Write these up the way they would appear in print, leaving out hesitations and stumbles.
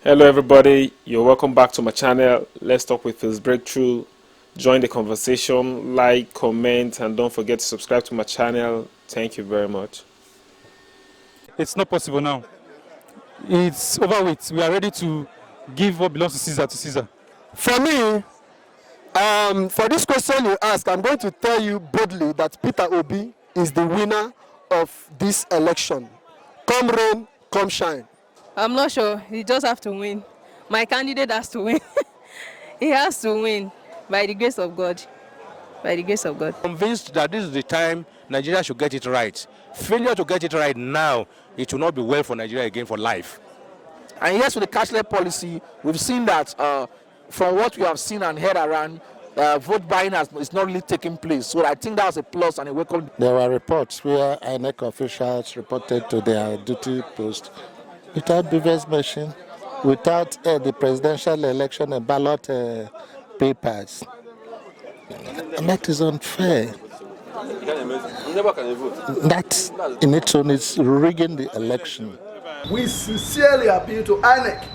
Hello everybody, you're welcome back to my channel. Let's talk with Phil's Breakthrough. Join the conversation, like, comment, and don't forget to subscribe to my channel. Thank you very much. It's not possible now. It's over with. We are ready to give what belongs to Caesar to Caesar. For me, for this question you ask, I'm going to tell you boldly that Peter Obi is the winner of this election. Come rain, come shine. I'm not sure. He just have to win. My candidate has to win. He has to win by the grace of God. By the grace of God. Convinced that this is the time Nigeria should get it right. Failure to get it right now, it will not be well for Nigeria again for life. And yes, with the cashless policy, we've seen that from what we have seen and heard around, vote buying is not really taking place. So I think that was a plus and a welcome. There were reports where INEC officials reported to their duty post without BVS machine, without the presidential election and ballot papers. And that is unfair. That in its own is rigging the election. We sincerely appeal to INEC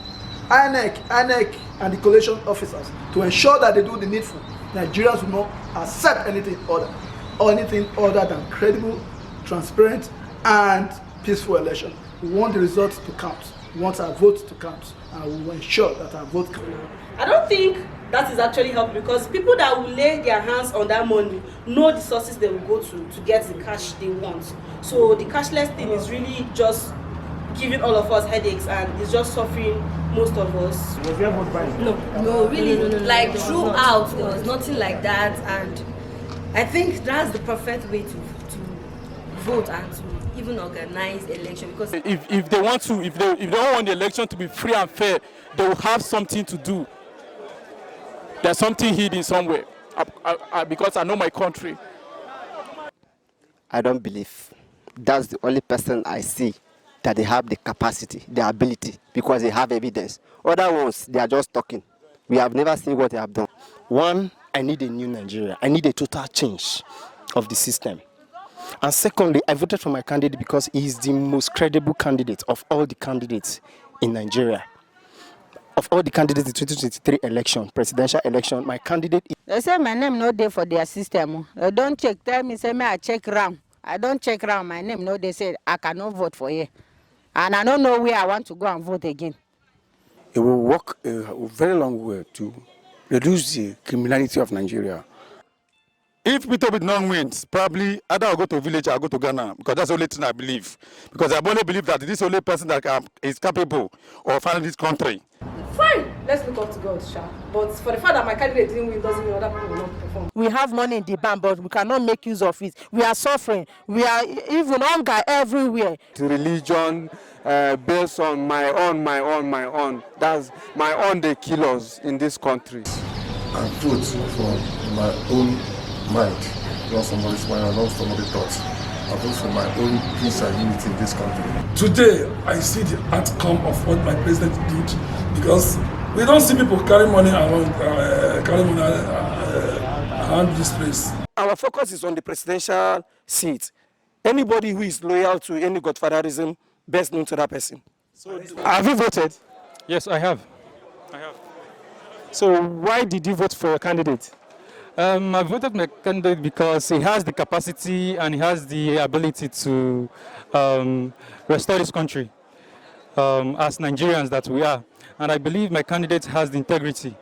and the collation officers to ensure that they do the needful. Nigerians will not accept anything other than credible, transparent, and peaceful election. We want the results to count. We want our votes to count, and we will ensure that our vote counts. I don't think that is actually helping, because people that will lay their hands on that money know the sources they will go to get the cash they want. So the cashless thing is really just giving all of us headaches, and it's just suffering most of us. Was there vote buying? No, really, like throughout there was nothing like that, and I think that's the perfect way to vote and to even organize election, because If they want to, if they don't want the election to be free and fair, they will have something to do. There's something hidden somewhere, because I know my country. I don't believe. That's the only person I see that they have the capacity, the ability, because they have evidence. Other ones, they are just talking. We have never seen what they have done. One, I need a new Nigeria. I need a total change of the system. And secondly, I voted for my candidate because he is the most credible candidate of all the candidates in Nigeria. Of all the candidates in the 2023 election, presidential election, my candidate is... They say my name no dey for their system. They don't check. Tell me, say me I check round. I don't check round. My name no, they say I cannot vote for you. And I don't know where I want to go and vote again. It will work a very long way to reduce the criminality of Nigeria. If Peter Obi non wins, probably either I'll go to village or I'll go to Ghana, because that's the only thing I believe. Because I only believe that this is the only person that is capable of running this country. Fine, let's look up to God, Sha. But for the fact that my candidate didn't win doesn't mean other people will not perform. We have money in the bank, but we cannot make use of it. We are suffering. We are even hunger everywhere. To religion based on my own. That's my own, they kill us in this country. I vote for my own mind, not somebody's mind, not somebody's thoughts. I vote for my own peace and unity in this country. Today, I see the outcome of what my president did, because we don't see people carry money around this place. Our focus is on the presidential seat. Anybody who is loyal to any godfatherism, best known to that person. So, have you voted? Yes, I have. So why did you vote for your candidate? I voted my candidate because he has the capacity and he has the ability to restore this country as Nigerians that we are. And I believe my candidate has the integrity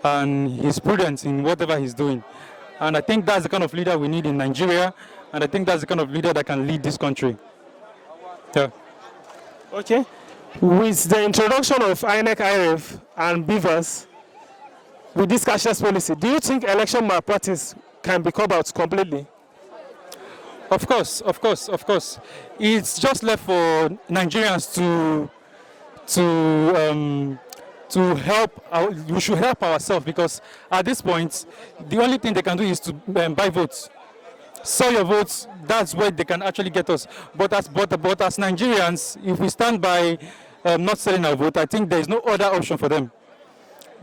and he's prudent in whatever he's doing. And I think that's the kind of leader we need in Nigeria, and I think that's the kind of leader that can lead this country. Yeah. Okay. With the introduction of INEC, IRF, and BVAS, with this cashless policy, do you think election malpractice can be covered out completely? Of course. It's just left for Nigerians to help. We should help ourselves, because at this point, the only thing they can do is to buy votes. Sell your votes. That's where they can actually get us. But as Nigerians, if we stand by not selling our vote, I think there is no other option for them.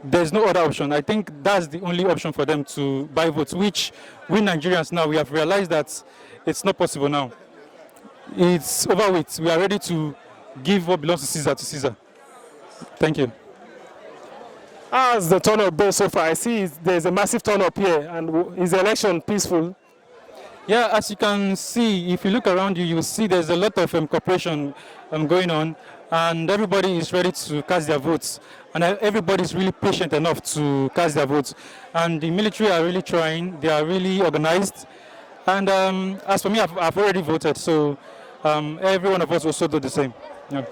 There's no other option. I think that's the only option for them to buy votes, which we Nigerians now, we have realized that it's not possible now. It's over with. We are ready to give what belongs to Caesar to Caesar. Thank you. How's the turn-up been so far? I see there's a massive turn-up here, and is the election peaceful? Yeah, as you can see, if you look around you, you will see there's a lot of cooperation going on, and everybody is ready to cast their votes. And everybody is really patient enough to cast their votes. And the military are really trying, they are really organized. And as for me, I've already voted, so every one of us will also do the same. Yeah.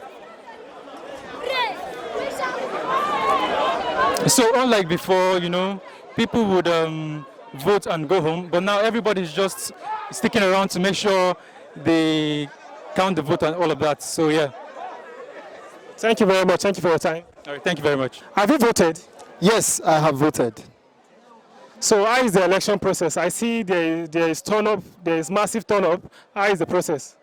So unlike before, you know, people would vote and go home, but now everybody's just sticking around to make sure they count the vote and all of that. So yeah. Thank you very much. Thank you for your time. All right, thank you very much. Have you voted? Yes, I have voted. So how is the election process? I see there is turn-up, there is massive turn-up. How is the process?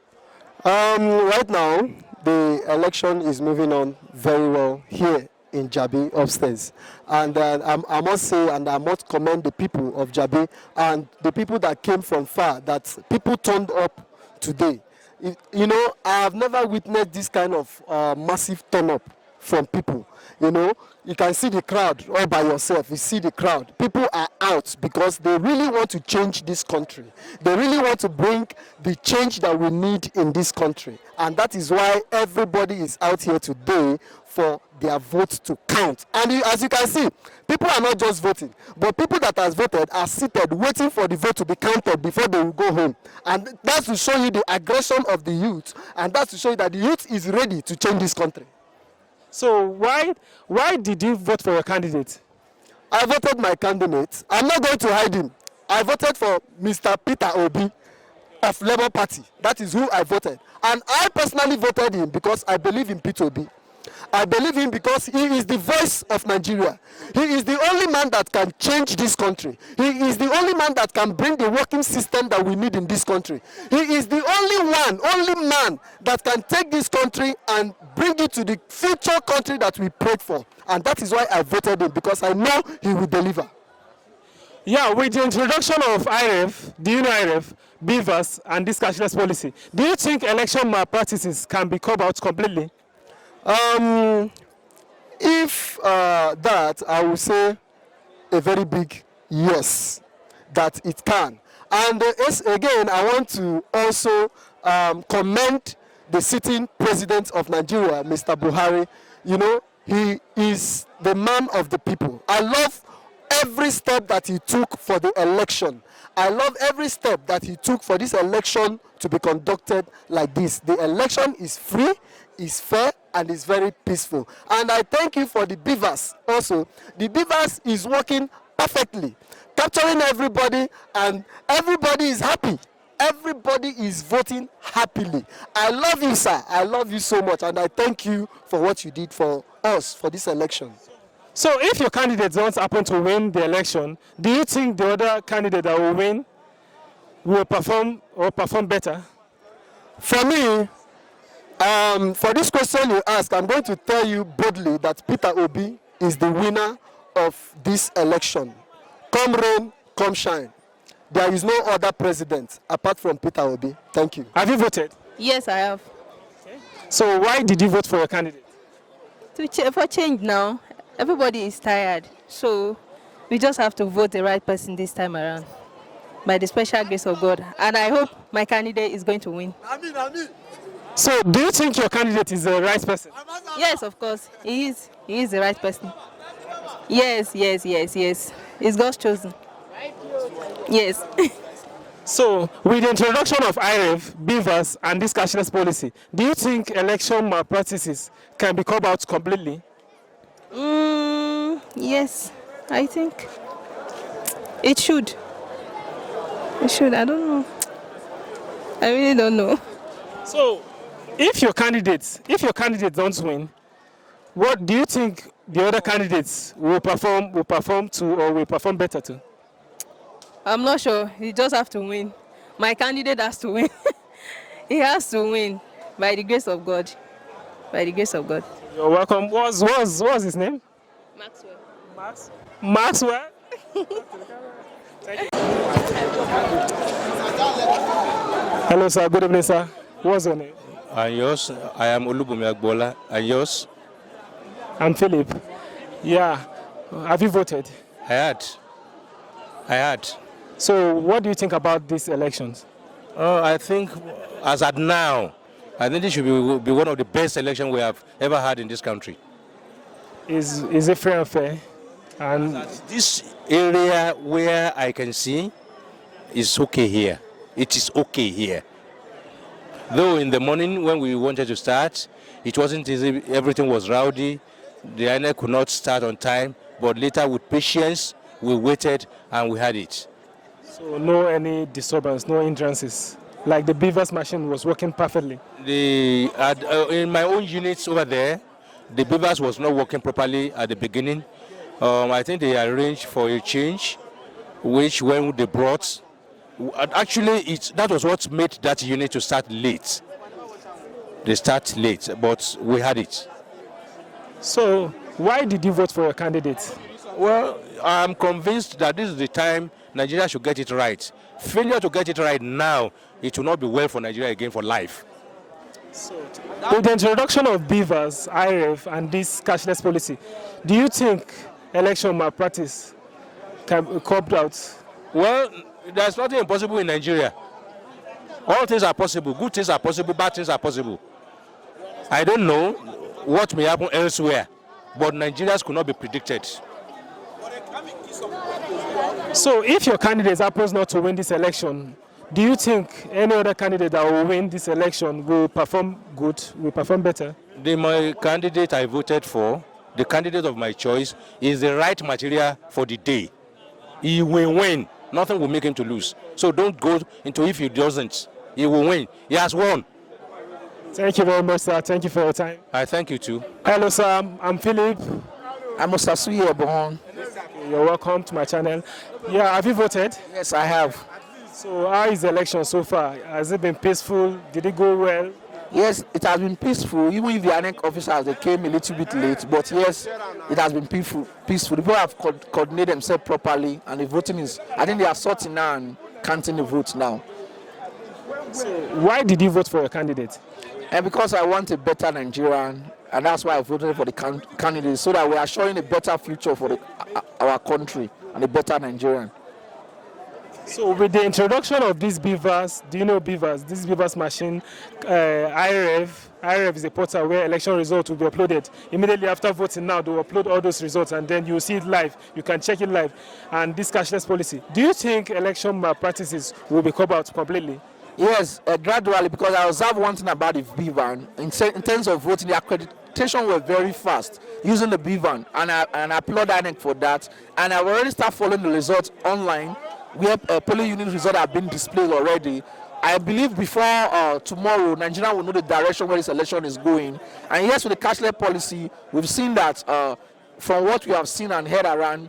Right now, the election is moving on very well here in Jabi upstairs. And I must say, and I must commend the people of Jabi and the people that came from far, that people turned up today. You know, I have never witnessed this kind of massive turn-up from people. You know, you can see the crowd all by yourself. You see the crowd. People are out because they really want to change this country. They really want to bring the change that we need in this country. And that is why everybody is out here today for their vote to count. And as you can see, people are not just voting, but people that have voted are seated waiting for the vote to be counted before they will go home. And that's to show you the aggression of the youth, and that's to show you that the youth is ready to change this country. So why did you vote for your candidate? I voted my candidate. I'm not going to hide him. I voted for Mr. Peter Obi of Labour Party. That is who I voted. And I personally voted him because I believe in Peter Obi. I believe him because he is the voice of Nigeria. He is the only man that can change this country. He is the only man that can bring the working system that we need in this country. He is the only man that can take this country and bring it to the future country that we prayed for. And that is why I voted him, because I know he will deliver. Yeah, with the introduction of IREF, do you know IREF, BVAS, and this cashless policy, do you think election malpractices can be covered out completely? If that, I will say a very big yes, that it can. And again, I want to also commend the sitting president of Nigeria, Mr. Buhari. You know, he is the man of the people. I love every step that he took for the election. I love every step that he took for this election to be conducted like this. The election is free, is fair, and is very peaceful. And I thank you for the BVAS also. The BVAS is working perfectly, capturing everybody, and everybody is happy. Everybody is voting happily. I love you, sir. I love you so much, and I thank you for what you did for us for this election. So if your candidate don't happen to win the election, do you think the other candidate that will win will perform better? For me, for this question you ask, I'm going to tell you boldly that Peter Obi is the winner of this election. Come rain, come shine. There is no other president apart from Peter Obi. Thank you. Have you voted? Yes, I have. Okay. So why did you vote for your candidate? For change now. Everybody is tired. So we just have to vote the right person this time around. By the special grace of God. And I hope my candidate is going to win. Amen. So do you think your candidate is the right person? Yes, of course. He is. He is the right person. Yes. It's God's chosen. Yes. So with the introduction of IREF, BVAS, and this cashless policy, do you think election malpractices can be covered out completely? Yes, I think it should. It should. I don't know. I really don't know. So, if your candidate don't win, what do you think the other candidates will perform better to? I'm not sure. He just have to win. My candidate has to win. He has to win by the grace of God. By the grace of God. You're welcome. What's his name? Maxwell. Maxwell? Hello, sir. Good evening, sir. What's your name? And yours, I am Olubumi Agbola. And yours? I'm Philip. Yeah. Have you voted? I had. So what do you think about these elections? I think, as at now, I think this should be one of the best elections we have ever had in this country. Is it fair and fair? And this area where I can see is okay here. It is okay here. Though in the morning when we wanted to start, it wasn't easy. Everything was rowdy. The INEC could not start on time. But later, with patience, we waited and we had it. So no any disturbance, no hindrances. Like the Beavers machine was working perfectly. In my own units over there, the Beavers was not working properly at the beginning. I think they arranged for a change, which when they brought, actually that was what made that unit to start late. They start late, but we had it. So why did you vote for your candidate? Well, I'm convinced that this is the time Nigeria should get it right. Failure to get it right now, it will not be well for Nigeria again for life. With the introduction of Beavers, IREF, and this cashless policy, do you think election malpractice can be cobbed out? Well, there's nothing impossible in Nigeria. All things are possible. Good things are possible, bad things are possible. I don't know what may happen elsewhere, but Nigerians could not be predicted. So if your candidate happens not to win this election, do you think any other candidate that will win this election will perform good, will perform better? My candidate I voted for, the candidate of my choice, is the right material for the day. He will win. Nothing will make him to lose. So don't go into if he doesn't. He will win. He has won. Thank you very much, sir. Thank you for your time. I thank you too. Hello, sir. I'm Philip. I'm Osasuye Obon. You're welcome to my channel. Yeah, have you voted? Yes, I have. So how is the election so far? Has it been peaceful? Did it go well? Yes, it has been peaceful, even if the INEC officers they came a little bit late. But yes, it has been peaceful. The people have coordinated themselves properly, and the voting is, I think they are sorting now and counting the votes now. So why did you vote for your candidate? And because I want a better Nigerian, and that's why I voted for the candidate, so that we are showing a better future for our country and a better Nigerian. So with the introduction of these Beavers, do you know Beavers? This Beavers machine, IREF is a portal where election results will be uploaded. Immediately after voting now, they will upload all those results and then you will see it live. You can check it live. And this cashless policy, do you think election malpractices will be covered out completely? Yes, gradually, because I observed one thing about the BVAN. In terms of voting, the accreditation were very fast using the BVAN, and I applaud INEC for that. And I've already started following the results online, where polling unit results have been displayed already. I believe before tomorrow, Nigeria will know the direction where this election is going. And yes, with the cashless policy, we've seen that from what we have seen and heard around,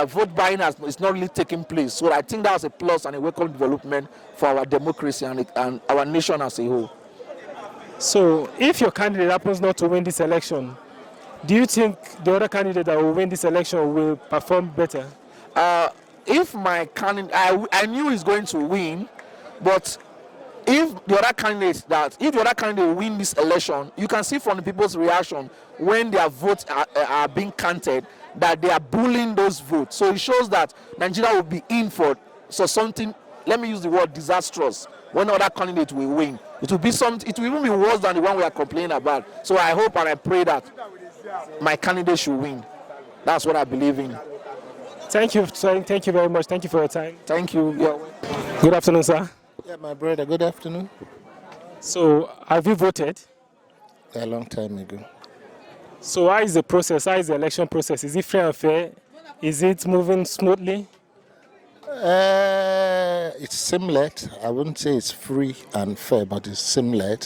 vote buying is not really taking place. So I think that's a plus and a welcome development for our democracy and our nation as a whole. So if your candidate happens not to win this election, do you think the other candidate that will win this election will perform better? If my candidate, I knew he's going to win, but if the other candidate win this election, you can see from the people's reaction when their votes are being counted that they are bullying those votes. So it shows that Nigeria will be in for something, let me use the word disastrous, when other candidate will win. It will be something, it will even be worse than the one we are complaining about. So I hope and I pray that my candidate should win. That's what I believe in. Thank you very much. Thank you for your time. Thank you. Yeah. Good afternoon, sir. Yeah, my brother, good afternoon. So have you voted? A long time ago. So how is the process? How is the election process? Is it fair and fair? Is it moving smoothly? It's similar. I wouldn't say it's free and fair, but it's similar.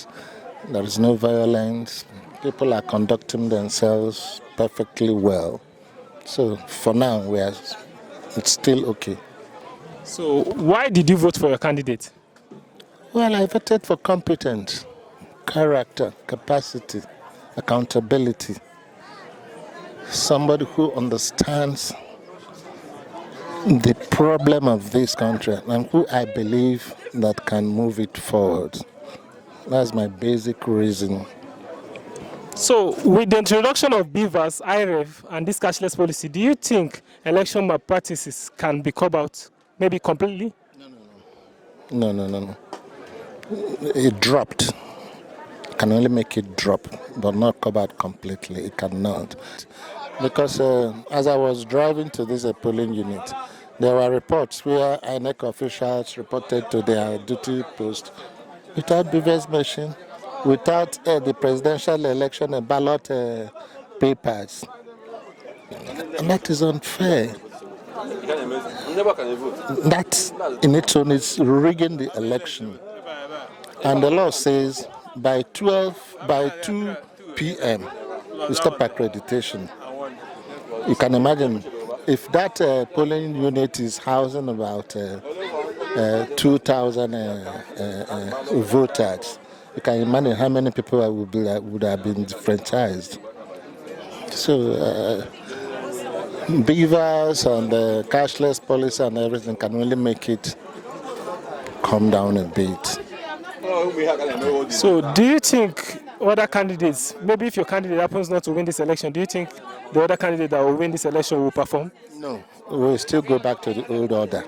There is no violence. People are conducting themselves perfectly well. So for now, it's still okay. So why did you vote for your candidate? Well, I voted for competence, character, capacity, accountability. Somebody who understands the problem of this country and who I believe that can move it forward. That's my basic reason. So, with the introduction of BVAS, IREV, and this cashless policy, do you think election malpractices can be covered out, maybe completely? No. It dropped. It can only make it drop, but not covered completely. It cannot. Because as I was driving to this polling unit, there were reports where INEC officials reported to their duty post without BVAS machine, without the presidential election and ballot papers. And that is unfair. That in its own is rigging the election. And the law says by 2 p.m. we stop accreditation. You can imagine if that polling unit is housing about 2,000 voters, you can imagine how many people would have been franchised. So BVAS and the cashless policy and everything can only make it come down a bit. So do you think other candidates, maybe if your candidate happens not to win this election, do you think the other candidate that will win this election will perform? No, we'll still go back to the old order.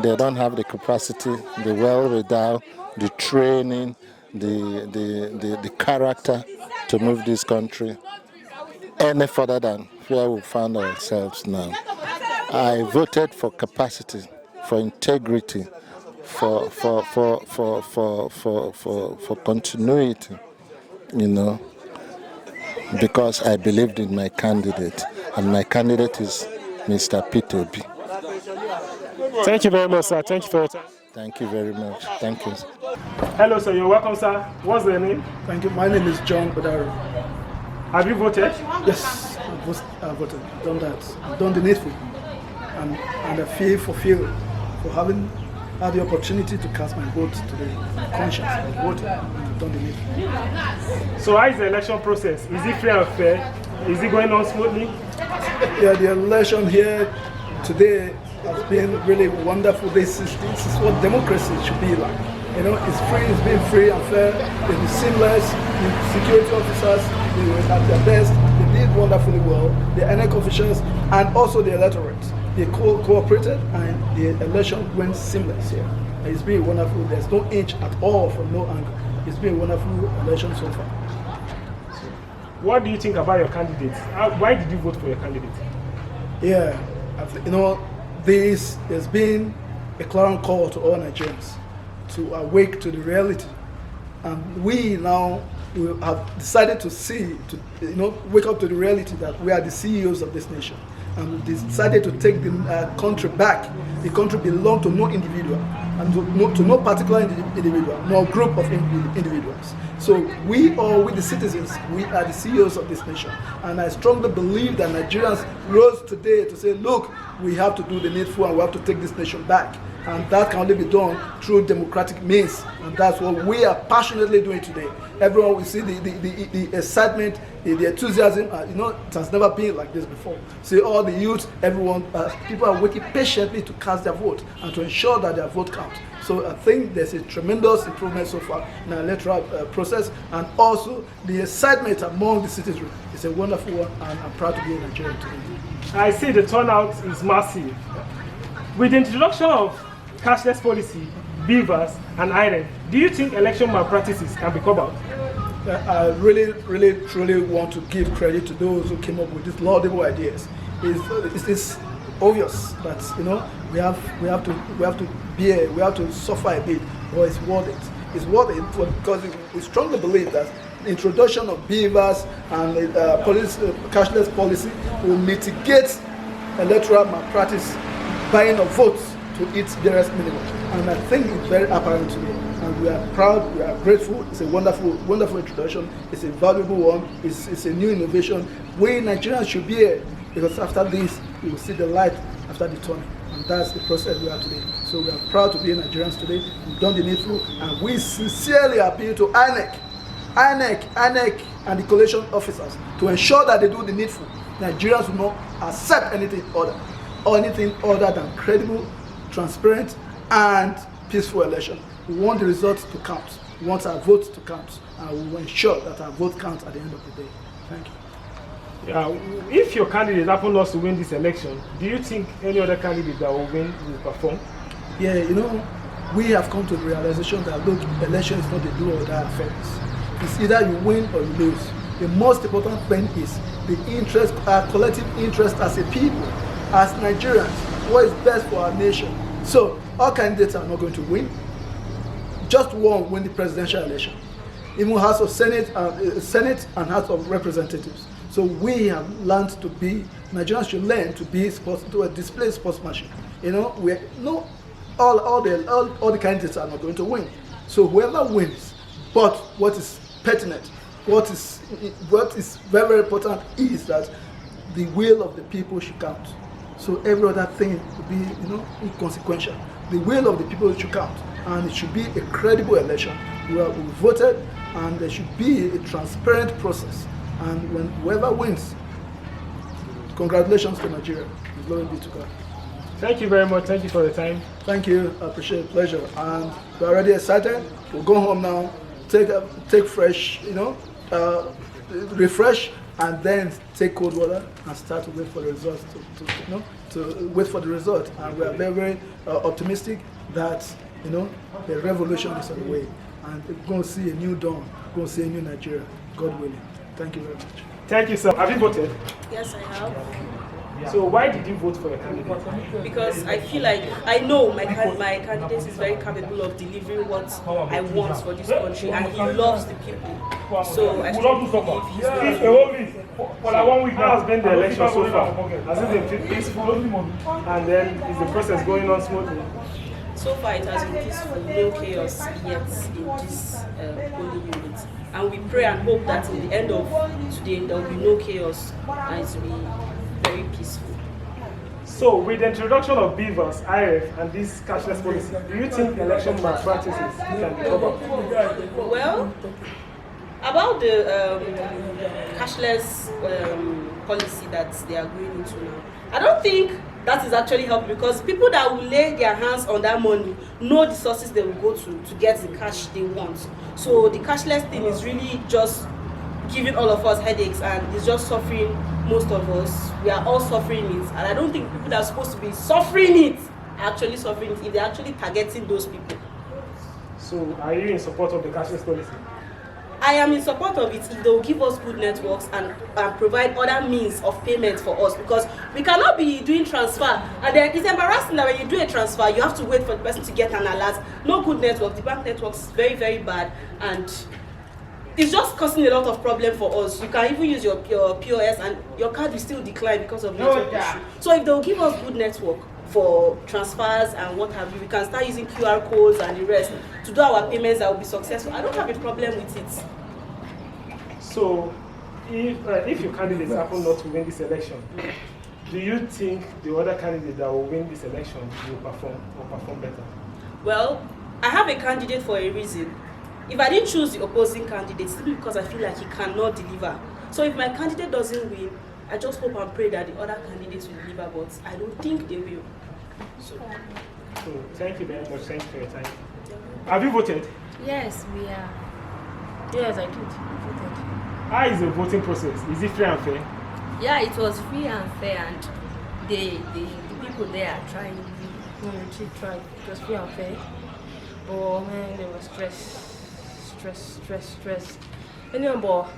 They don't have the capacity, the wherewithal, the training, the character to move this country any further than where we found ourselves now. I voted for capacity, for integrity, for continuity, because I believed in my candidate, and my candidate is Mr. Peter Obi. Thank you very much, sir. Thank you for your time. Thank you very much. Thank you. Hello, sir. You're welcome, sir. What's your name? Thank you. My name is John Badaro. Have you voted? Yes, I've voted. I've done that. I've done the needful. And I feel fulfilled for having had the opportunity to cast my vote today. My conscience, I voted and I've done the needful. So how is the election process? Is it fair and fair? Is it going on smoothly? Yeah, the election here today has been really wonderful. This is what democracy should be like. It's free, it's been free and fair, it's been seamless. The security officers, they were at their best, they did wonderfully well. The INEC officials and also the electorate, they cooperated and the election went seamless here. It's been wonderful. There's no inch at all from no angle. It's been a wonderful election so far. What do you think about your candidate? Why did you vote for your candidate? Yeah, there's been a clarion call to all Nigerians to awake to the reality, and we now have decided to wake up to the reality that we are the CEOs of this nation, and we decided to take the country back. The country belongs to no individual, and to no particular individual, nor group of individuals. So we the citizens, we are the CEOs of this nation, and I strongly believe that Nigerians rose today to say, look, we have to do the needful and we have to take this nation back. And that can only be done through democratic means, and that's what we are passionately doing today. Everyone will see the excitement, the enthusiasm. It has never been like this before. See all the youth, everyone, people are waiting patiently to cast their vote and to ensure that their vote counts. So I think there's a tremendous improvement so far in our electoral process, and also the excitement among the citizens is a wonderful one, and I'm proud to be a Nigerian today. I see the turnout is massive. With the introduction of cashless policy, BVAS, and IREV, do you think election malpractices can be covered? I really, truly want to give credit to those who came up with these laudable ideas. It's obvious that we have to suffer a bit, but it's worth it. It's worth it because we strongly believe that the introduction of BVAS and cashless policy will mitigate electoral malpractice, buying of votes to its barest minimum. And I think it's very apparent today. And we are proud, we are grateful. It's a wonderful introduction. It's a valuable one. It's a new innovation. We Nigerians should be here, because after this, we will see the light after the tunnel. And that's the process we are today. So we are proud to be Nigerians today. We've done the needful, and we sincerely appeal to INEC, and the collation officers to ensure that they do the needful. Nigerians will not accept anything other than credible, transparent, and peaceful election. We want the results to count. We want our votes to count. and we will ensure that our vote counts at the end of the day. Thank you. If your candidate happen not to win this election, do you think any other candidate that will win will perform? Yeah, you know, we have come to the realization that, look, election is not a do or die affair. It's either you win or you lose. The most important thing is the interest, our collective interest as a people, as Nigerians, what is best for our nation. So all candidates are not going to win. Just one will win the presidential election. Even House of Senate and House of Representatives. So we have learned to be, Nigerians should learn to be to display sportsmanship. You know, all the candidates are not going to win. So whoever wins, but what is pertinent, what is very, very important is that the will of the people should count. So every other thing will be, inconsequential. The will of the people should count, and it should be a credible election. We voted, and there should be a transparent process. And when whoever wins, congratulations to Nigeria. Glory be to God. Thank you very much. Thank you for the time. Thank you. I appreciate it. Pleasure. And we're already excited. We'll go home now, take fresh, refresh, and then take cold water and start to wait for the results. To wait for the result. And we are very, very optimistic that the revolution is on the way, and we're going to see a new dawn. We're going to see a new Nigeria. God willing. Thank you very much. Thank you, sir. Have you voted? Yes, I have. So why did you vote for your candidate? Because I feel like I know my candidate is very capable of delivering what I want for this country, and he loves the people. So I strongly believe he's going to. How has been the election so far? Has it been peaceful? And then is the process going on smoothly? So far it has been peaceful, no chaos yet in this polling unit. And we pray and hope that in the end of today there will be no chaos and it will be very peaceful. So with the introduction of BVAS, IRF and this cashless policy, do you think election malpractices can be covered? Well, about the cashless policy that they are going into now, I don't think that is actually helping, because people that will lay their hands on that money know the sources they will go to get the cash they want. So the cashless thing is really just giving all of us headaches, and it's just suffering most of us. We are all suffering it, and I don't think people that are supposed to be suffering it are actually suffering it if they're actually targeting those people. So are you in support of the cashless policy? I am in support of it if they will give us good networks and provide other means of payment for us, because we cannot be doing transfer and then it's embarrassing that when you do a transfer you have to wait for the person to get an alert. No good network. The bank network is very, very bad, and it's just causing a lot of problem for us. You can even use your POS and your card will still decline because of network issue. So if they will give us good network for transfers and what have you, we can start using QR codes and the rest to do our payments that will be successful. I don't have a problem with it. So if your candidates happen not to win this election, do you think the other candidate that will win this election will perform better? Well, I have a candidate for a reason. If I didn't choose the opposing candidate, simply because I feel like he cannot deliver. So if my candidate doesn't win, I just hope and pray that the other candidates will deliver, but I don't think they will. So thank you very much. Thank you for your time. Have you voted? Yes, we are. Yes, I did. I voted. How is the voting process? Is it free and fair? Yeah, it was free and fair, and the people there are trying. They tried. It was free and fair. Oh man, there was stress. Anyway, but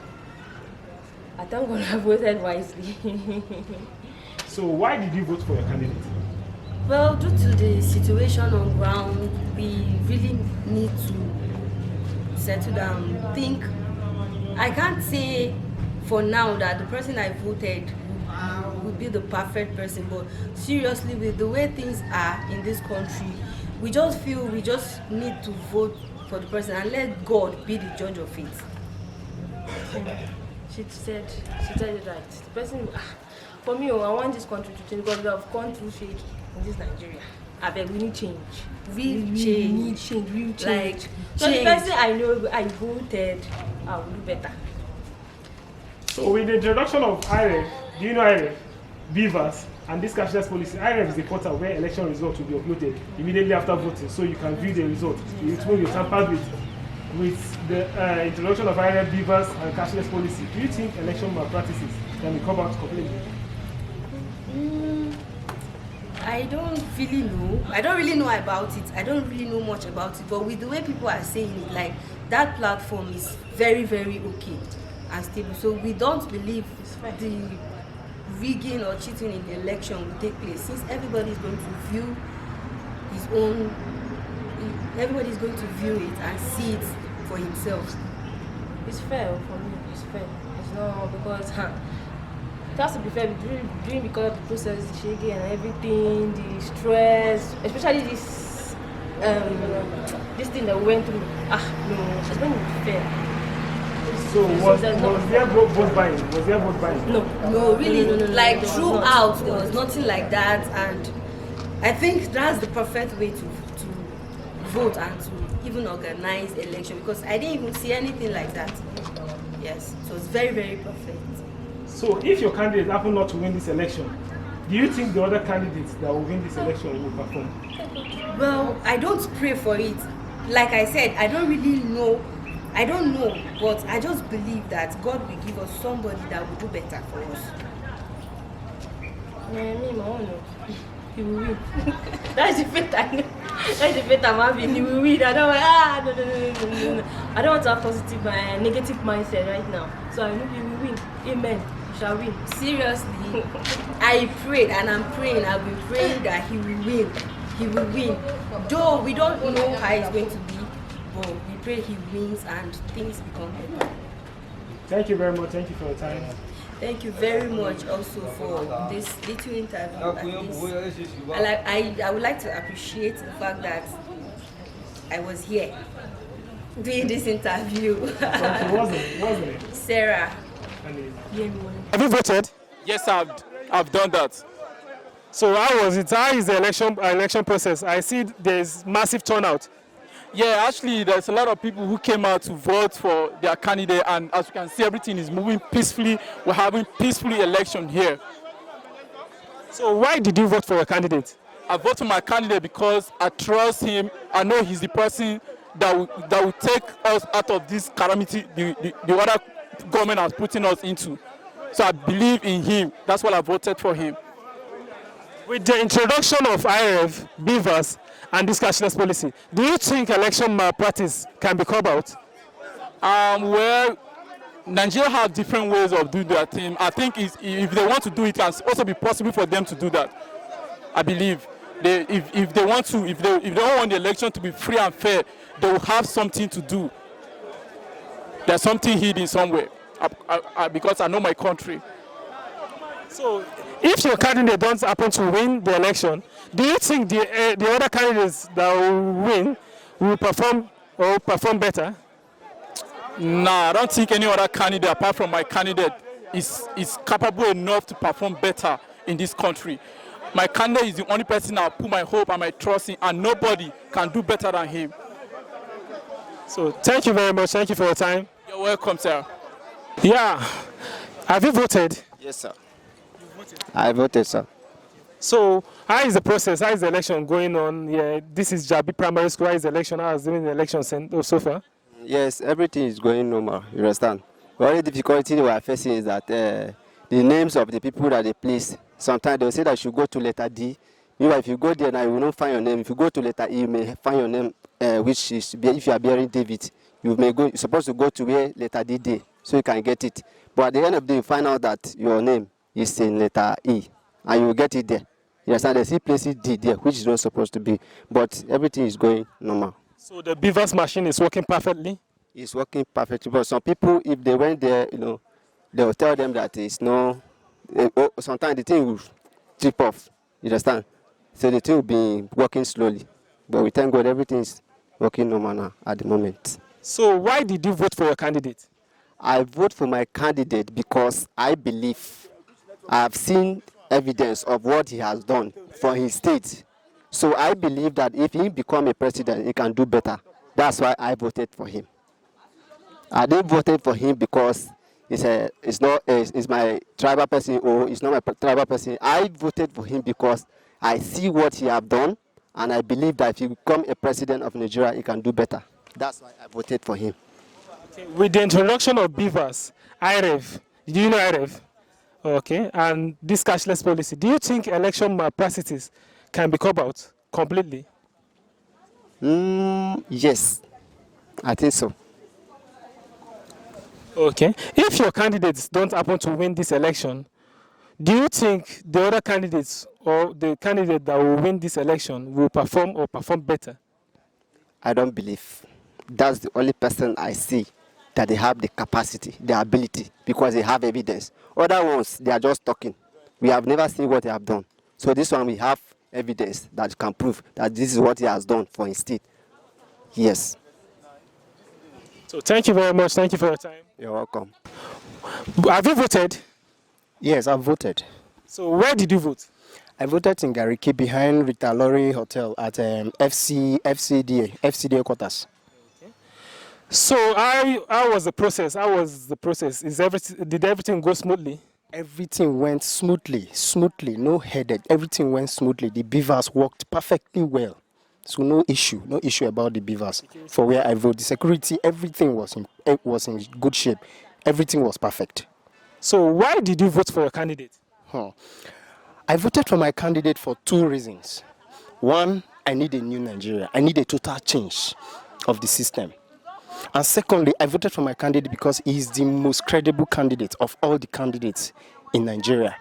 I thank God I voted wisely. So why did you vote for your candidate? Well, due to the situation on ground, we really need to settle down, think. I can't say for now that the person I voted would be the perfect person, but seriously, with the way things are in this country, we just feel we just need to vote for the person and let God be the judge of it. She said it right. The person, for me, I want this country to change because we have gone through shade in this Nigeria. I beg, we need change. Real change. Like, so the person I know I voted, I will do better. So with the introduction of IRF, do you know IRF, BVAS, and this cashless policy? IRF is a portal where election results will be uploaded immediately after voting, so you can view the result. It will be tampered with. with the introduction of IRF, beavers, and cashless policy, do you think election malpractices can be covered completely? I don't really know. I don't really know about it. I don't really know much about it. But with the way people are saying it, like that platform is very, very okay and stable. So we don't believe the rigging or cheating in the election will take place, since everybody is going to view his own. Everybody is going to view it and see it for himself. It's fair for me. It's fair. It's not because it has to be fair during because of the process, the shaking and everything, the stress, especially this thing that we went through. No, it's going to be fair. So was there vote buying? Was there vote buying? No, really. No, throughout, there was nothing like that, and I think that's the perfect way to vote and to even organize election, because I didn't even see anything like that. Yes, so it's very, very perfect. So if your candidate happen not to win this election, do you think the other candidates that will win this election will perform? Well, I don't pray for it. Like I said, I don't really know. I don't know, but I just believe that God will give us somebody that will do better for us. Me, my own. He will win. That's the faith I know. That's the faith I'm having. He will win. I don't want, no. I don't want to have positive negative mindset right now. So I know he will win. Amen. He shall win. Seriously, I prayed and I'm praying. I've been praying that he will win. He will win. Though we don't know how it's going to be, but we pray he wins and things become better. Thank you very much. Thank you for your time. Thank you very much also for this little interview. I would like to appreciate the fact that I was here doing this interview. Wasn't it? Sarah. Have you voted? Yes, I've done that. So how was it? How is the election process? I see there's massive turnout. Yeah, actually, there's a lot of people who came out to vote for their candidate, and as you can see, everything is moving peacefully. We're having peaceful election here. So why did you vote for your candidate? I vote for my candidate because I trust him. I know he's the person that will take us out of this calamity the other government has putting us into. So I believe in him. That's why I voted for him. With the introduction of IRF, beavers, and this cashless policy, do you think election malpractice can be called out? Well, Nigeria have different ways of doing their thing. I think if they want to do it, it can also be possible for them to do that. I believe if they don't want the election to be free and fair, they will have something to do. There's something hidden somewhere. Because I know my country. So, if your candidate don't happen to win the election, do you think the other candidates that will win will perform better? No, I don't think any other candidate apart from my candidate is capable enough to perform better in this country. My candidate is the only person I'll put my hope and my trust in, and nobody can do better than him. So, thank you very much. Thank you for your time. You're welcome, sir. Yeah. Have you voted? Yes, sir. I voted, sir. So, how is the process? How is the election going on? Yeah, this is Jabi Primary School. How is the election? How is the election so far? Yes, everything is going normal. You understand? The only difficulty we are facing is that the names of the people that they place. Sometimes they will say that you should go to letter D. If you go there now, you will not find your name. If you go to letter E, you may find your name, which is if you are bearing David, you may go. You're supposed to go to where letter D day, so you can get it. But at the end of the day, you find out that your name is in letter E, and you will get it there. You understand? They see places D there, which is not supposed to be, but everything is going normal. So the beavers machine is working perfectly? It's working perfectly, but some people, if they went there, they will tell them that it's no, sometimes the thing will trip off, you understand? So the thing will be working slowly, but we thank God everything is working normal now at the moment. So why did you vote for your candidate? I vote for my candidate because I believe I have seen evidence of what he has done for his state. So I believe that if he become a president, he can do better. That's why I voted for him. I didn't vote for him because it's my tribal person or it's not my tribal person. I voted for him because I see what he have done, and I believe that if he become a president of Nigeria, he can do better. That's why I voted for him. Okay. With the introduction of BVAS, IREV, do you know IREV? Okay, and this cashless policy, do you think election malpractices can be covered out completely? Yes, I think so. Okay. If your candidates don't happen to win this election, do you think the other candidates or the candidate that will win this election will perform or perform better? I don't believe. That's the only person I see that they have the capacity, the ability, because they have evidence. Other ones, they are just talking. We have never seen what they have done. So this one, we have evidence that can prove that this is what he has done for his state. Yes. So thank you very much. Thank you for your time. You're welcome. Have you voted? Yes, I voted. So where did you vote? I voted in Gariki behind Rita Lorry Hotel at FCDA quarters. So how was the process? How was the process? Did everything go smoothly? Everything went smoothly, no headache. Everything went smoothly. The beavers worked perfectly well. So no issue about the beavers. For where I vote, the security, everything was in good shape. Everything was perfect. So why did you vote for your candidate? I voted for my candidate for two reasons. One, I need a new Nigeria. I need a total change of the system. And secondly, I voted for my candidate because he is the most credible candidate of all the candidates in Nigeria.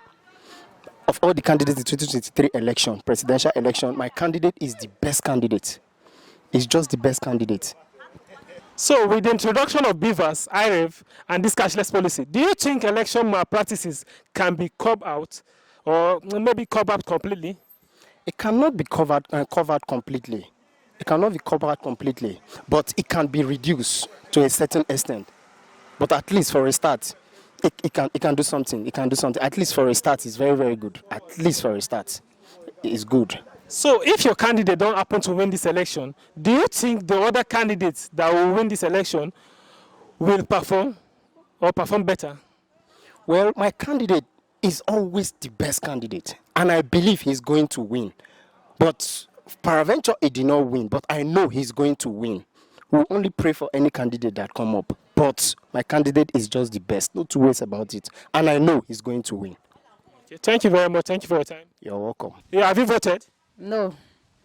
Of all the candidates in the 2023 election, presidential election, my candidate is the best candidate. He's just the best candidate. So with the introduction of BVAS, IREV, and this cashless policy, do you think election malpractices can be covered out or maybe covered out completely? It cannot be covered completely. It cannot be covered completely, but it can be reduced to a certain extent. But at least for a start, it can do something. It can do something. At least for a start, it's very, very good. At least for a start, it's good. So if your candidate don't happen to win this election, do you think the other candidates that will win this election will perform or perform better? Well, my candidate is always the best candidate, and I believe he's going to win. But peradventure, he did not win, but I know he's going to win. We'll only pray for any candidate that come up. But my candidate is just the best, no two ways about it. And I know he's going to win. Okay, thank you very much. Thank you for your time. You're welcome. Yeah, have you voted? No.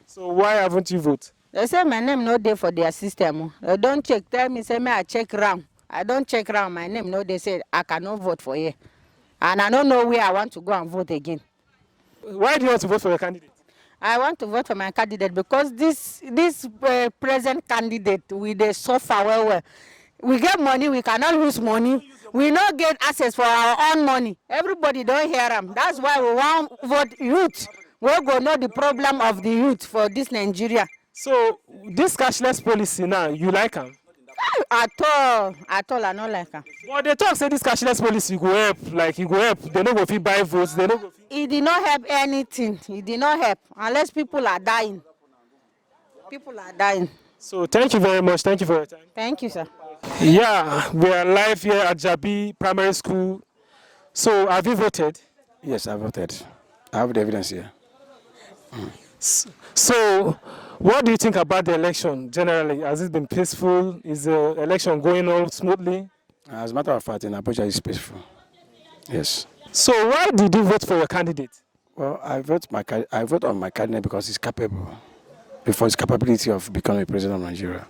So why haven't you voted? They say my name no there for their system. They don't check. Tell me, say me I check round. I don't check round. My name no. They say I cannot vote for you, and I don't know where I want to go and vote again. Why do you want to vote for your candidate? I want to vote for my candidate because this present candidate we dey suffer well. We get money, we cannot lose money. We not get access for our own money. Everybody don't hear them. That's why we want vote youth. We go know the problem of the youth for this Nigeria. So this cashless policy now, you like them? At all, I don't like them. But they talk say this cashless policy go help, like it go help. They don't go fit buy votes. They don't go. It did not help anything. It did not help unless people are dying. People are dying. So thank you very much. Thank you for your time. Thank you, sir. Yeah, we are live here at Jabi Primary School. So have you voted? Yes, I voted. I have the evidence here. So what do you think about the election generally? Has it been peaceful? Is the election going on smoothly? As a matter of fact, in Abuja, it's peaceful. Yes. So why did you vote for your candidate? Well, I vote on my candidate because he's capable. For his capability of becoming a president of Nigeria.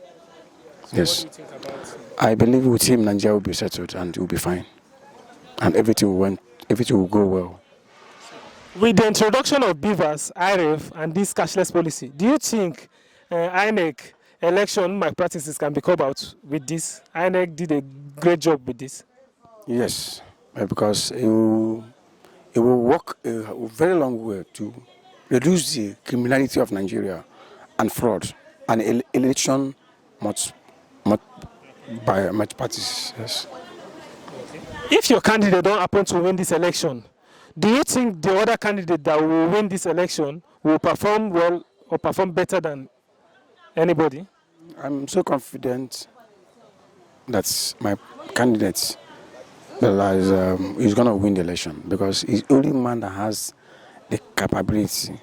So yes. what do you think about him? I believe with him, Nigeria will be settled and it will be fine. And everything will go well. With the introduction of BVAS, IREV, and this cashless policy, do you think INEC election malpractices can be covered out with this? INEC did a great job with this. Yes, because it will work a very long way to reduce the criminality of Nigeria and fraud and election malpractices. Yes. If your candidate don't happen to win this election, do you think the other candidate that will win this election will perform well or perform better than anybody? I'm so confident that my candidate is going to win the election because he's the only man that has the capability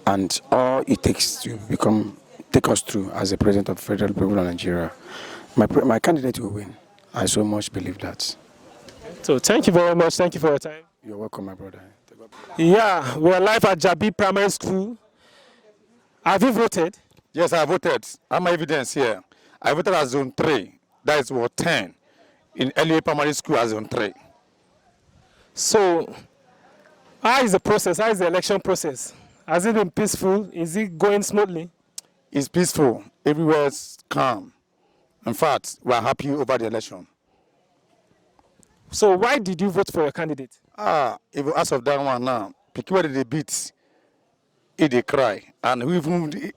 and all it takes to become take us through as the President of the Federal Republic of Nigeria. My candidate will win. I so much believe that. So thank you very much. Thank you for your time. You're welcome, my brother. Yeah, we're live at Jabi Primary School. Have you voted? Yes, I voted. I have my evidence here. I voted as Zone 3. That is Ward 10 in LA Primary School as Zone 3. So, how is the process? How is the election process? Has it been peaceful? Is it going smoothly? It's peaceful. Everywhere is calm. In fact, we are happy over the election. So why did you vote for your candidate? If you ask of that one now, pick where they beat, they cry. And even,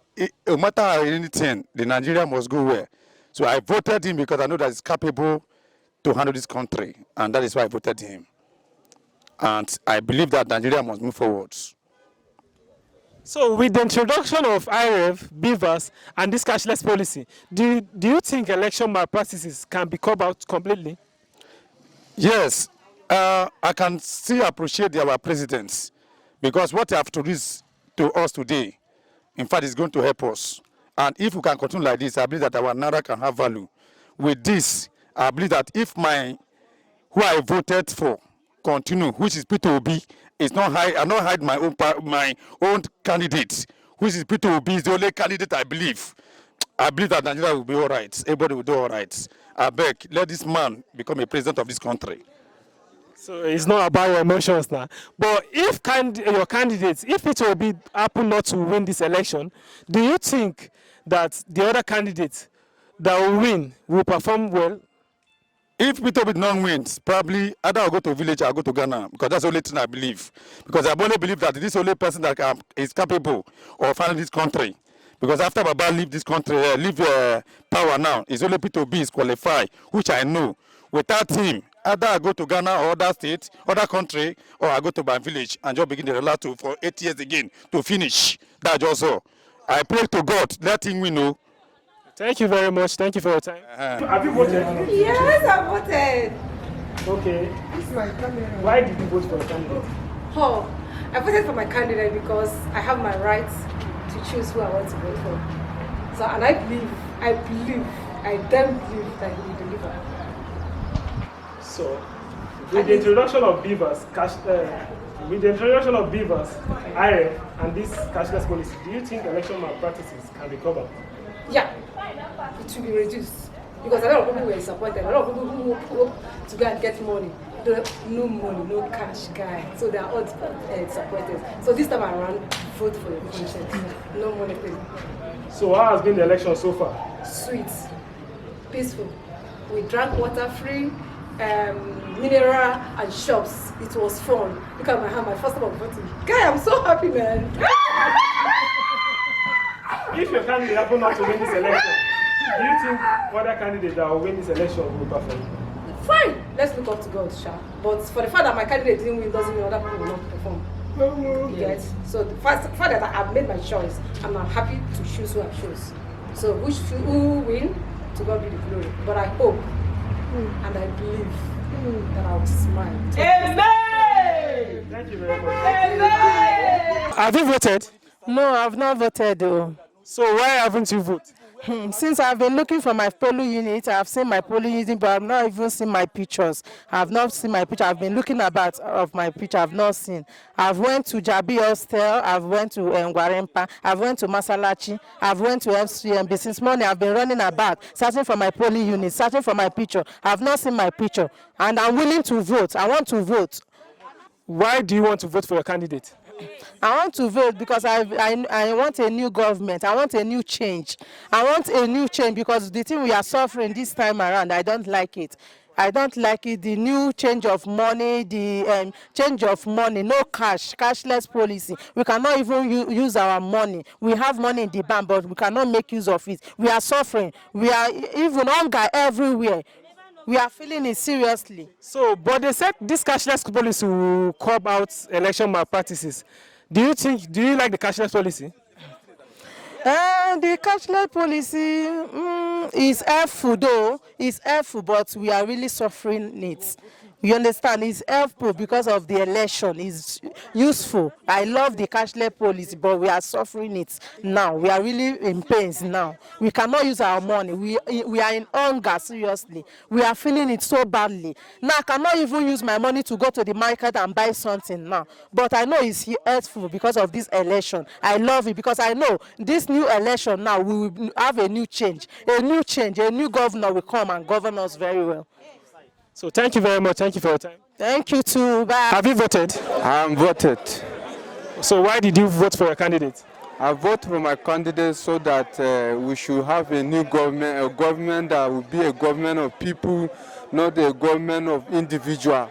no matter anything, the Nigeria must go where. So I voted him because I know that he's capable to handle this country. And that is why I voted him. And I believe that Nigeria must move forward. So with the introduction of IREV, BVAS, and this cashless policy, do you think election malpractices can be covered out completely? Yes, I can still appreciate our presidents because what they have introduced to us today, in fact, is going to help us. And if we can continue like this, I believe that our Naira can have value. With this, I believe that if who I voted for continue, which is Peter Obi, is not hide. I not hide my own candidate, which is Peter Obi, is the only candidate I believe. I believe that Nigeria will be all right. Everybody will do all right. I beg, let this man become a president of this country. So it's not about your emotions now. But if your candidates, if it will be happen not to win this election, do you think that the other candidates that will win will perform well? If Peter Obi non wins, probably either I'll go to village or I'll go to Ghana, because that's the only thing I believe. Because I only believe that this is the only person that is capable of handling this country. Because after Baba leave this country, leave power now, it's only Peter Obi is qualified, which I know. Without him, either I go to Ghana or other state, other country, or I go to my village and just begin the relax for 8 years again to finish. That's also. I pray to God, let him win. No. Thank you very much. Thank you for your time. Have you voted? Yes, I voted. Okay. Why did you vote for a candidate? Oh, I voted for my candidate because I have my right to choose who I want to vote for. So, and I then believe that he will deliver. So, with the introduction of BVAS, IREV, and this cashless policy, do you think election malpractices can be covered? Yeah, it will be reduced. Because a lot of people were disappointed. A lot of people who hope to go and get money. No money, no cash guy. So they are all disappointed. So this time around, vote for your conscience. No money, please. So how has been the election so far? Sweet, peaceful. We drank water free, mineral and shops. It was fun. Look at my hand, my first time of voting. Guy, I'm so happy, man. If your candidate happen not to win this election, do you think other candidates that will win this election will perform? Fine, let's look up to God, Sha. But for the fact that my candidate didn't win doesn't mean other people will not perform. Yes. So the fact that I've made my choice, I'm not happy to choose who I choose. So who win, to God be the glory. But I hope and I believe that I will smile. Amen! Thank you very much. Amen! Have you voted? No, I've not voted though. So why haven't you voted? Since I've been looking for my polling unit, I've seen my polling unit, but I've not even seen my pictures. I've not seen my picture. I've been looking about of my picture. I've not seen. I've went to Jabi Hostel. I've went to Ngwarempa. I've went to Masalachi. I've went to FCMB. Since morning, I've been running about, searching for my polling unit, searching for my picture. I've not seen my picture, and I'm willing to vote. I want to vote. Why do you want to vote for your candidate? I want to vote because I want a new government. I want a new change. I want a new change because the thing we are suffering this time around, I don't like it. I don't like it. The new change of money, no cash, cashless policy. We cannot even use our money. We have money in the bank, but we cannot make use of it. We are suffering. We are even hunger everywhere. We are feeling it seriously. So, but they said this cashless policy will curb out election malpractices. Do you like the cashless policy? The cashless policy is helpful though. It's helpful, but we are really suffering it. You understand? It's helpful because of the election. useful. I love the cashless policy, but we are suffering it now. We are really in pains now. We cannot use our money. We are in hunger, seriously. We are feeling it so badly. Now I cannot even use my money to go to the market and buy something now. But I know it's helpful because of this election. I love it because I know this new election now we will have a new change. A new governor will come and govern us very well. So thank you very much. Thank you for your time. Thank you too. Bye. Have you voted? I am voted. So why did you vote for your candidate? I vote for my candidate so that we should have a new government, a government that will be a government of people, not a government of individual.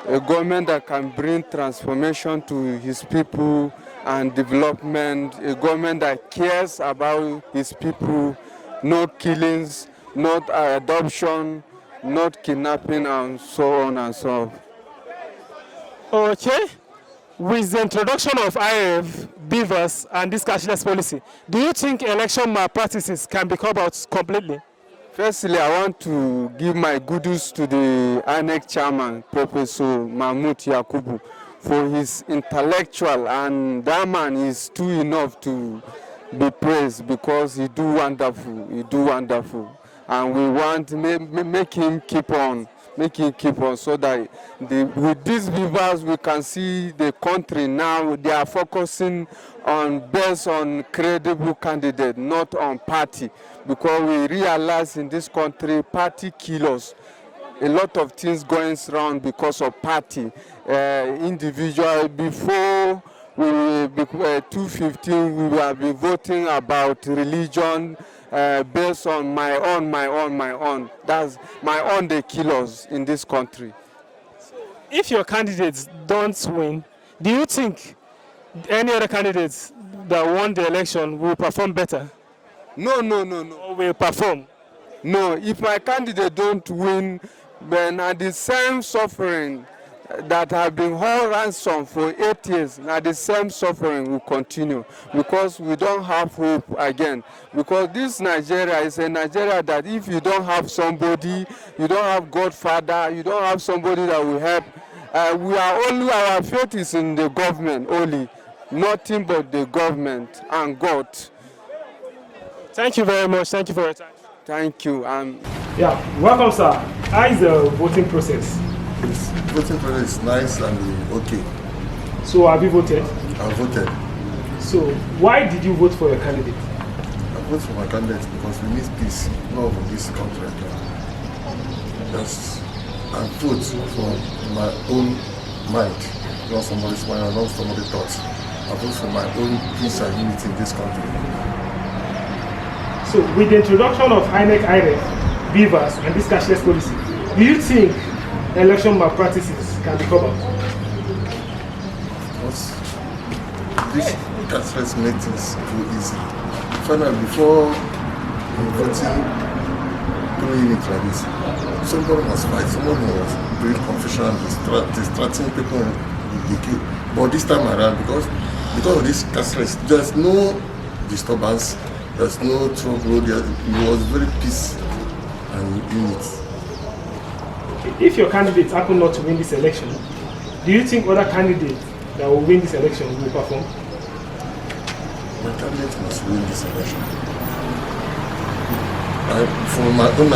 A government that can bring transformation to his people and development, a government that cares about his people, not killings, not adoption, not kidnapping, and so on and so on. Okay. With the introduction of IRF, beavers, and this cashless policy, do you think election malpractices can be covered out completely? Firstly, I want to give my kudos to the INEC chairman, Professor Mahmoud Yakubu, for his intellectual, and that man is too enough to be praised because he do wonderful. And we want to make him keep on, so that with these beavers we can see the country now, they are focusing based on credible candidate, not on party, because we realize in this country party kill us. A lot of things going wrong because of party. Individual, before 2015 we will be voting about religion, based on my own. That's my own, they kill us in this country. If your candidates don't win, do you think any other candidates that won the election will perform better? No. Or will perform? No, if my candidate don't win, then at the same suffering that have been held ransom for 8 years, now the same suffering will continue because we don't have hope again. Because this Nigeria is a Nigeria that if you don't have somebody, you don't have Godfather, you don't have somebody that will help. Our faith is in the government only, nothing but the government and God. Thank you very much. Thank you for your time. Thank you. Yeah, welcome, sir. How is the voting process? This voting process is nice and okay. So have you voted? I voted. So why did you vote for your candidate? I voted for my candidate because we need peace, love in this country. Yes, I vote for my own mind, not somebody's mind, not somebody's thoughts. I vote for my own peace and unity in this country. So with the introduction of INEC, beavers, and this cashless policy, do you think election malpractices can be covered? Because this cashless makes things too easy. Finally, before voting, doing it like this, somebody must fight, somebody was doing confusion, distracting people with the key. But this time around, because of this cashless, there's no disturbance, there's no trouble, it was very peace and unity. If your candidate happen not to win this election, do you think other candidates that will win this election will perform? My candidate must win this election. From my own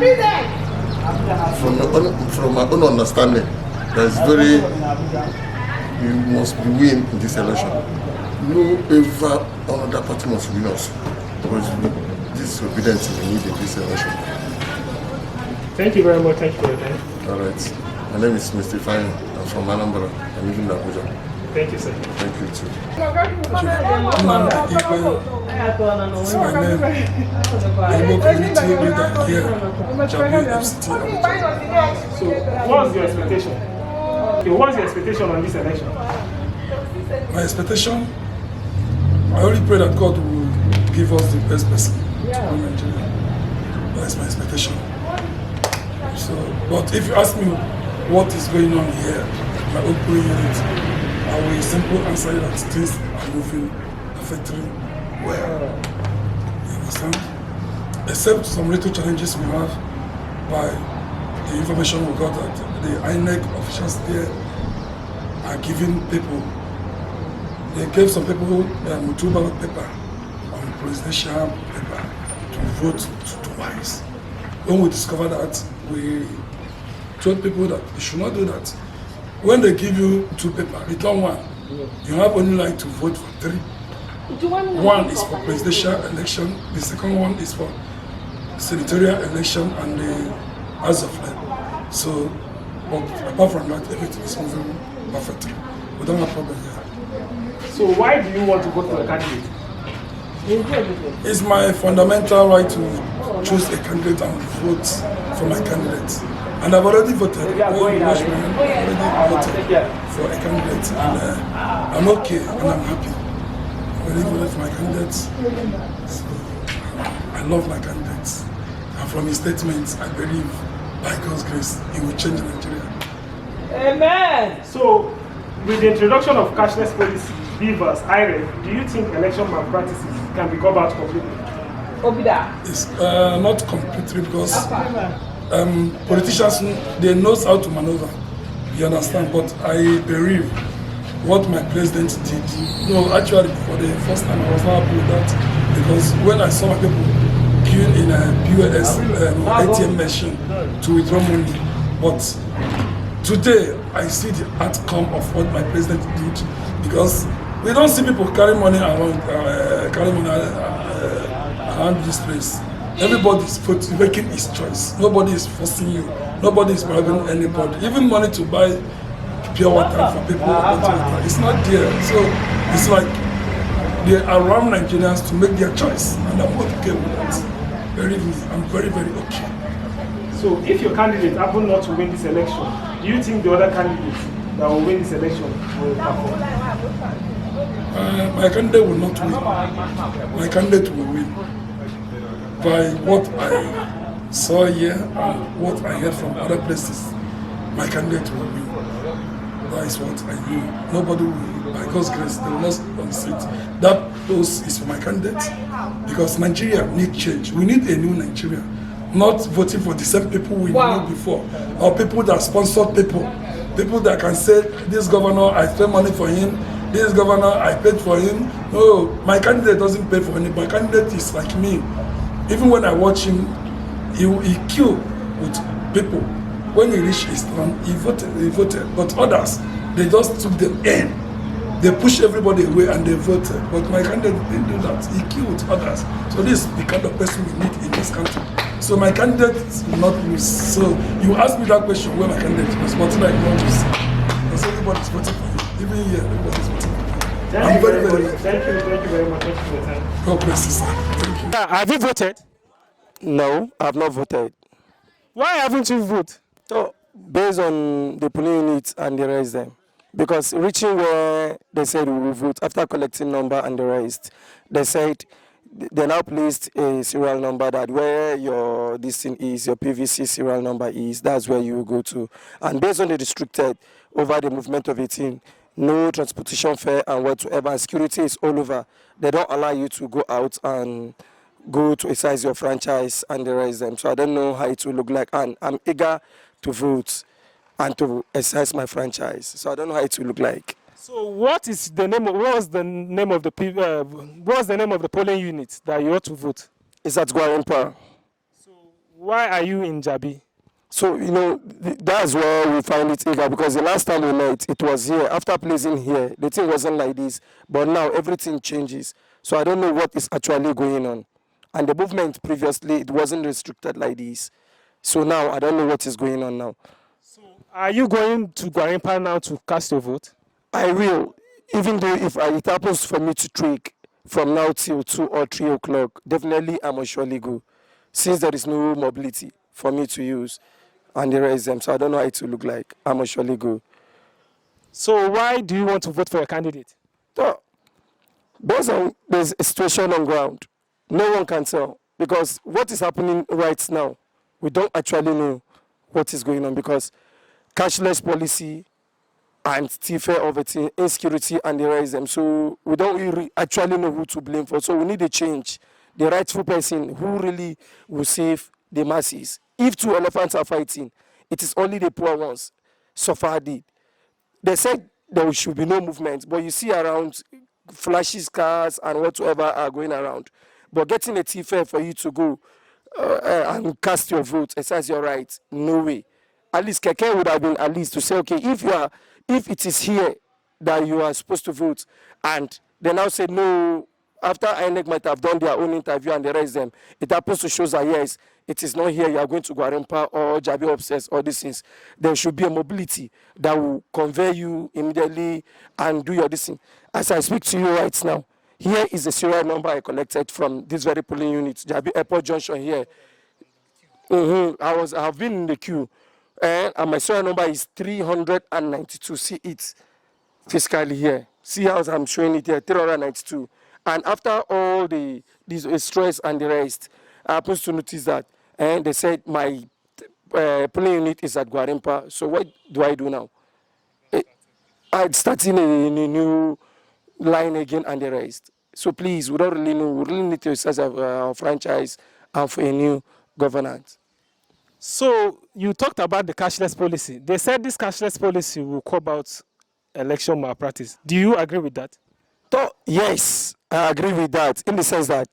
view, from my own understanding, we must be win in this election. No ever another party must win us. Because this obedience we need in this election. Thank you very much. Thank you for your time. All right. My name is Mr. Fine. I'm from Anambra. I live in Abuja. Thank you, sir. Thank you too. So, what's your expectation? Okay, what's your expectation on this election? My expectation? I only pray that God will give us the best person to run Nigeria. That's my expectation. So, but if you ask me what is going on here, my own prayer unit, I will simply answer that things are moving perfectly well. You understand? Except some little challenges we have by the information we got that the INEC officials there are giving people, they gave some people 2 ballot paper on presidential paper to vote twice. When we discovered that, we told people that they should not do that. When they give you 2 paper, return 1. You have only right to vote for 3. One is for presidential election, the second one is for senatorial election and the House of Rep. So, but apart from that, everything is moving perfectly. We don't have a problem here. So why do you want to vote for a candidate? It's my fundamental right to choose a candidate and vote for my candidate. And I've already voted. When you watch me, I've already voted for a candidate. And I'm okay and I'm happy. I already voted for my candidate. So I love my candidates. And from his statements, I believe, by God's grace, he will change Nigeria. Amen. So, with the introduction of cashless policy, BVAS, IREF, do you think election malpractices can be covered completely? It's not completely because politicians, they know how to maneuver. You understand? But I believe what my president did. No, actually, for the first time, I was not happy with that because when I saw my people queuing in a POS ATM machine to withdraw money, but today I see the outcome of what my president did because we don't see people carry money around, around this place. Everybody is making his choice. Nobody is forcing you. Nobody is bribing anybody. Even money to buy pure water for people, it's not there. So it's like they around Nigerians to make their choice, and I'm okay with that. Believe me, I'm very, very okay. So if your candidate happen not to win this election, do you think the other candidates that will win this election will perform? My candidate will not win. My candidate will win. By what I saw here and what I heard from other places, my candidate will win. That is what I knew. Nobody will, by God's grace, they will not unseat. That post is for my candidate because Nigeria needs change. We need a new Nigeria. Not voting for the same people we knew before, or people that sponsor people that can say, this governor, I spent money for him, this governor, I paid for him. No, my candidate doesn't pay for him. My candidate is like me. Even when I watch him, he queue with people. When he reached his turn, he voted. But others, they just took them in. They pushed everybody away and they voted. But my candidate didn't do that. He queued with others. So this is the kind of person we need in this country. So my candidate will not lose. So you asked me that question where my candidate was, but I don't lose. Because everybody's voting for you. Even here, everybody's voting for you. I'm very, very happy. Thank you very much. Thank you for your time. God bless you, sir. Thank you. Have you voted? No, I have not voted. Why haven't you voted? So, based on the polling units and the rest them. Because reaching where they said we will vote, after collecting number and the rest, they said they now placed a serial number that where your this thing is, your PVC serial number is, that's where you will go to. And based on the restricted over the movement of 18, no transportation fare and whatsoever, security is all over. They don't allow you to go out and go to exercise your franchise and the rest them. So I don't know how it will look like. And I'm eager to vote and to exercise my franchise. So I don't know how it will look like. So what is the name? What's the name of the polling unit that you ought to vote? It's at Gwarimpa. So why are you in Jabi? So that's where we find it eager because the last time we met, it was here. After placing here, the thing wasn't like this, but now everything changes. So I don't know what is actually going on. And the movement previously, it wasn't restricted like this. So now I don't know what is going on now. So are you going to Gwarimpa now to cast your vote? I will, even though if it happens for me to trek from now till 2 or 3 o'clock, definitely I must surely go, since there is no mobility for me to use and the rest them. So I don't know how it will look like. I must surely go. So why do you want to vote for a candidate? So, based on there's a situation on ground, no one can tell because what is happening right now, we don't actually know what is going on because cashless policy and fear of it, insecurity and the rest them. So we don't really actually know who to blame for. So we need a change. The rightful person who really will save the masses. If 2 elephants are fighting, it is only the poor ones so far did. They said there should be no movement, but you see around flashy cars and whatsoever are going around. But getting a T-fare for you to go and cast your vote, exercise your right, no way. At least Keke would have been at least to say, okay, if it is here that you are supposed to vote, and they now say no, after INEC might have done their own interview and the rest of them, it happens to show that yes, it is not here, you are going to Gwarimpa or Jabi Obsess or these things. There should be a mobility that will convey you immediately and do your this thing. As I speak to you right now, here is the serial number I collected from this very polling unit, Jabi Airport Junction here. I have been in the queue, and my serial number is 392. See it physically here. See how I'm showing it here, 392. And after all these stress and the rest, I happened to notice that, and they said my polling unit is at Gwarimpa. So what do I do now? I'd start in a new line again and the rest. So please, we don't really know. We really need to assess our franchise and for a new governance. So you talked about the cashless policy. They said this cashless policy will call about election malpractice. Do you agree with that? Yes, I agree with that, in the sense that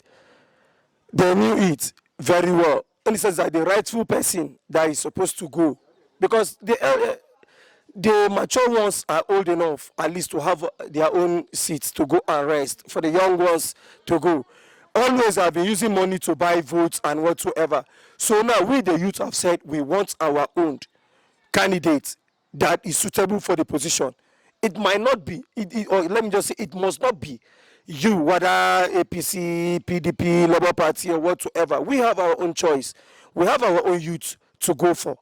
they knew it very well, in the sense that the rightful person that is supposed to go, because the mature ones are old enough at least to have their own seats to go and rest, for the young ones to go. Always have been using money to buy votes and whatsoever. So now we, the youth, have said we want our own candidate that is suitable for the position. It might not be, or let me just say, it must not be you, whether APC, PDP, Labour Party, or whatsoever. We have our own choice. We have our own youth to go for.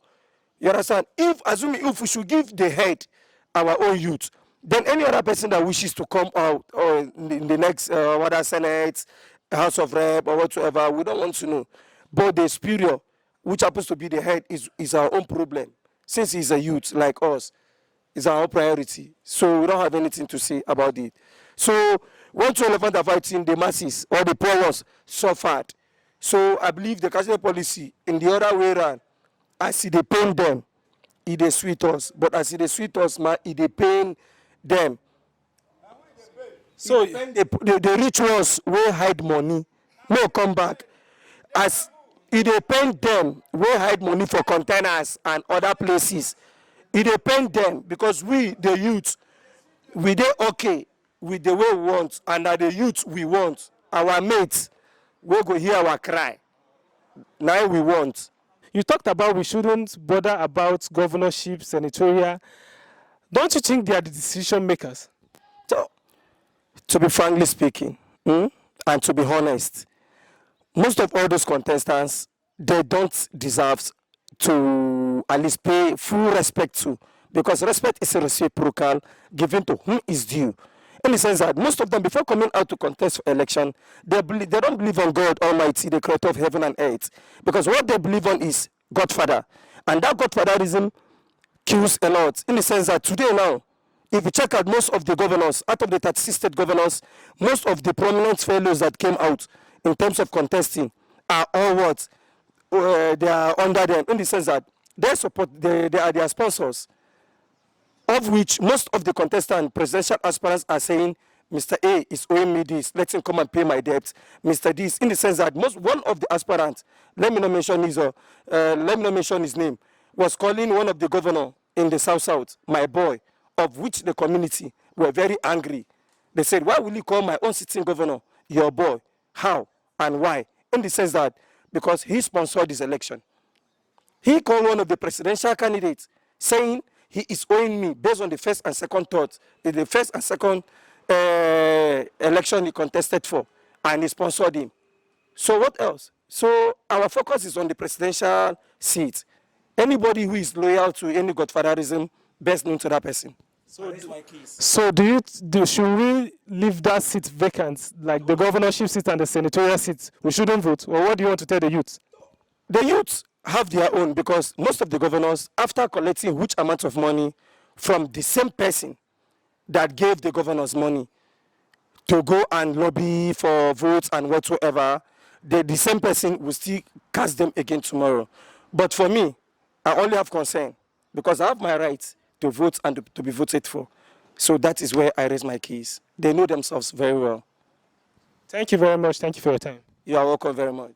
You understand? Assuming if we should give the head our own youth, then any other person that wishes to come out or in the next, whether Senate, House of Rep, or whatsoever, we don't want to know. But the superior, which happens to be the head, is our own problem. Since he's a youth like us, it's our priority. So we don't have anything to say about it. So when two elephants are fighting, the masses or the poor ones suffered. So I believe the cashless policy in the other way around, as they pain them, it they sweet us. But as they sweet us, it they pain them. So the rich ones will hide money, no come back. As it they pain them, will hide money for containers and other places. It depends them, because we, the youth, we dey okay with the way we want, and that the youth we want, our mates, we go hear our cry. Now we want. You talked about we shouldn't bother about governorship, senatorial. Don't you think they are the decision makers? So, to be frankly speaking, and to be honest, most of all those contestants, they don't deserve to at least pay full respect to, because respect is a reciprocal given to whom is due. In the sense that most of them, before coming out to contest for election, they don't believe on God Almighty, the creator of heaven and earth, because what they believe on is Godfather, and that Godfatherism kills a lot. In the sense that today now, if you check out most of the governors, out of the 36 state governors, most of the prominent fellows that came out in terms of contesting are all what? They are under them, in the sense that they support, they are their sponsors, of which most of the contestant presidential aspirants are saying, Mr. A is owing me this, let him come and pay my debt. Mr. This, in the sense that one of the aspirants, let me not mention his name, was calling one of the governor in the South, my boy, of which the community were very angry. They said, why will you call my own sitting governor your boy? How and why? In the sense that because he sponsored this election. He called one of the presidential candidates saying he is owing me based on the first and second thoughts, the first and second election he contested for, and he sponsored him. So what else? So our focus is on the presidential seat. Anybody who is loyal to any Godfatherism, best known to that person. So should we leave that seat vacant, like the governorship seat and the senatorial seat? We shouldn't vote, or what do you want to tell the youth? The youth have their own, because most of the governors, after collecting huge amounts of money from the same person that gave the governors money to go and lobby for votes and whatsoever, the same person will still cast them again tomorrow. But for me, I only have concern because I have my right to vote and to be voted for. So that is where I raise my case. They know themselves very well. Thank you very much. Thank you for your time. You are welcome very much.